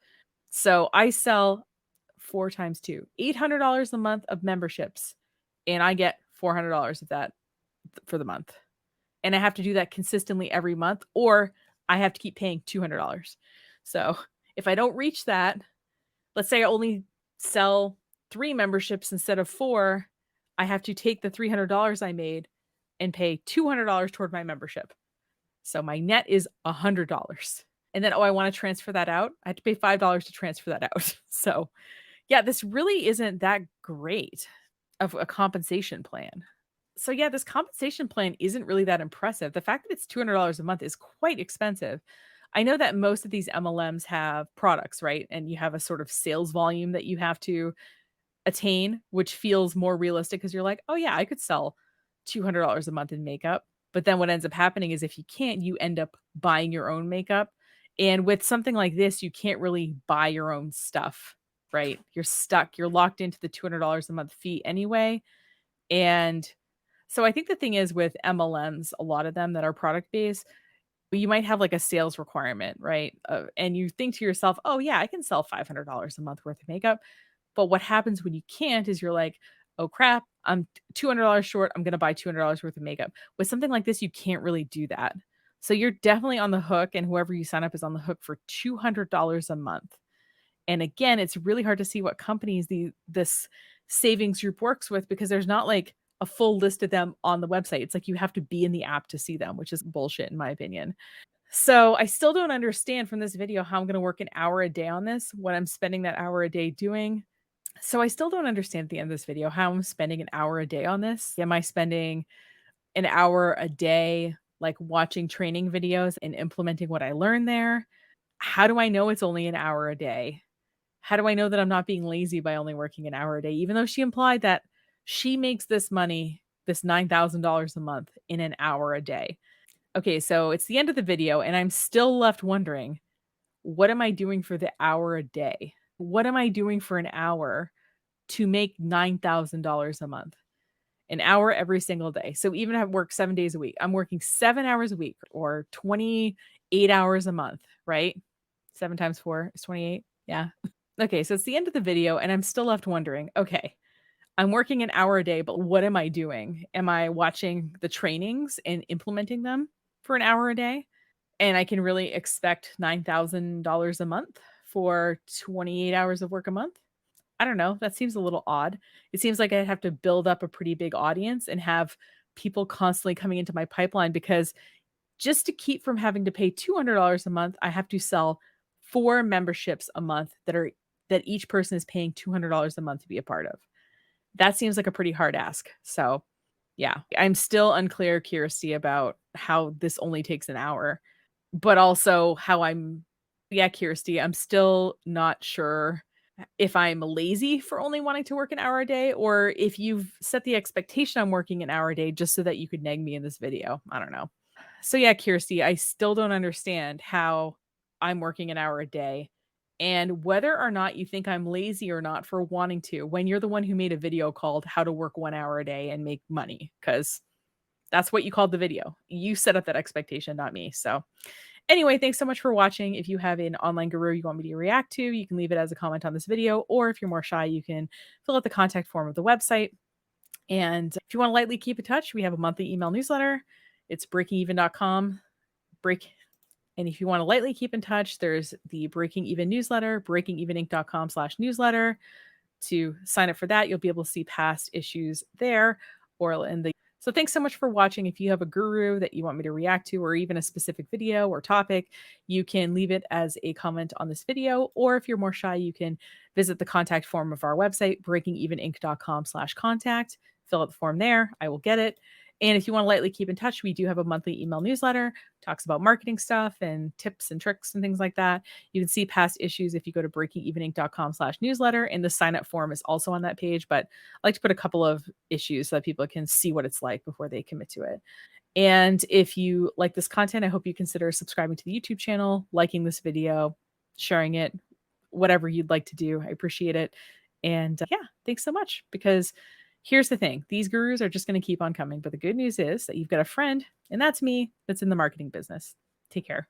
So I sell 4 times 2, $800 a month of memberships, and I get $400 of that for the month. And I have to do that consistently every month, or I have to keep paying $200. So if I don't reach that, let's say I only sell 3 memberships instead of 4, I have to take the $300 I made and pay $200 toward my membership. So my net is $100. And then, I want to transfer that out. I have to pay $5 to transfer that out. So yeah, this really isn't that great of a compensation plan. So yeah, this compensation plan isn't really that impressive. The fact that it's $200 a month is quite expensive. I know that most of these MLMs have products, right? And you have a sort of sales volume that you have to attain, which feels more realistic because you're like, oh yeah, I could sell $200 a month in makeup. But then what ends up happening is if you can't, you end up buying your own makeup. And with something like this, you can't really buy your own stuff, right? You're stuck. You're locked into the $200 a month fee anyway. And so I think the thing is with MLMs, a lot of them that are product based, you might have like a sales requirement, right? And you think to yourself, oh, yeah, I can sell $500 a month worth of makeup. But what happens when you can't is you're like, oh crap, I'm $200 short. I'm going to buy $200 worth of makeup. With something like this, you can't really do that. So you're definitely on the hook, and whoever you sign up is on the hook for $200 a month. And again, it's really hard to see what companies this savings group works with because there's not like a full list of them on the website. It's like you have to be in the app to see them, which is bullshit in my opinion. So I still don't understand from this video how I'm going to work an hour a day on this, what I'm spending that hour a day doing. So I still don't understand at the end of this video how I'm spending an hour a day on this. Am I spending an hour a day like watching training videos and implementing what I learned there? How do I know it's only an hour a day? How do I know that I'm not being lazy by only working an hour a day? Even though she implied that she makes this money, this $9,000 a month in an hour a day. Okay, so it's the end of the video, and I'm still left wondering, what am I doing for the hour a day? What am I doing for an hour to make $9,000 a month? An hour every single day. So even if I work 7 days a week, I'm working 7 hours a week or 28 hours a month, right? 7 times 4 is 28. Yeah. Okay, so it's the end of the video, and I'm still left wondering, okay, I'm working an hour a day, but what am I doing? Am I watching the trainings and implementing them for an hour a day? And I can really expect $9,000 a month for 28 hours of work a month? I don't know. That seems a little odd. It seems like I'd have to build up a pretty big audience and have people constantly coming into my pipeline because just to keep from having to pay $200 a month, I have to sell 4 memberships a month that each person is paying $200 a month to be a part of. That seems like a pretty hard ask. So, yeah, I'm still unclear, Kyrsti, about how this only takes an hour, but also how yeah, Kyrsti, I'm still not sure if I'm lazy for only wanting to work an hour a day or if you've set the expectation I'm working an hour a day just so that you could nag me in this video. I don't know. So yeah, Kyrsti, I still don't understand how I'm working an hour a day and whether or not you think I'm lazy or not for wanting to when you're the one who made a video called How to Work 1 Hour a Day and Make Money, because that's what you called the video. You set up that expectation, not me. So anyway, thanks so much for watching. If you have an online guru you want me to react to, you can leave it as a comment on this video, or if you're more shy, you can fill out the contact form of the website. And if you want to lightly keep in touch, we have a monthly email newsletter. It's breakingeven.com. Break and if you want to lightly keep in touch, there's the Breaking Even newsletter, breakingeveninc.com/newsletter. To sign up for that, you'll be able to see past issues there or in the so thanks so much for watching. If you have a guru that you want me to react to or even a specific video or topic, you can leave it as a comment on this video. Or if you're more shy, you can visit the contact form of our website, breakingeveninc.com/contact. Fill out the form there. I will get it. And if you want to lightly keep in touch, we do have a monthly email newsletter, talks about marketing stuff and tips and tricks and things like that. You can see past issues if you go to breakingeveninc.com/newsletter. And the sign up form is also on that page. But I like to put a couple of issues so that people can see what it's like before they commit to it. And if you like this content, I hope you consider subscribing to the YouTube channel, liking this video, sharing it, whatever you'd like to do. I appreciate it. And yeah, thanks so much because here's the thing. These gurus are just going to keep on coming. But the good news is that you've got a friend, and that's me, that's in the marketing business. Take care.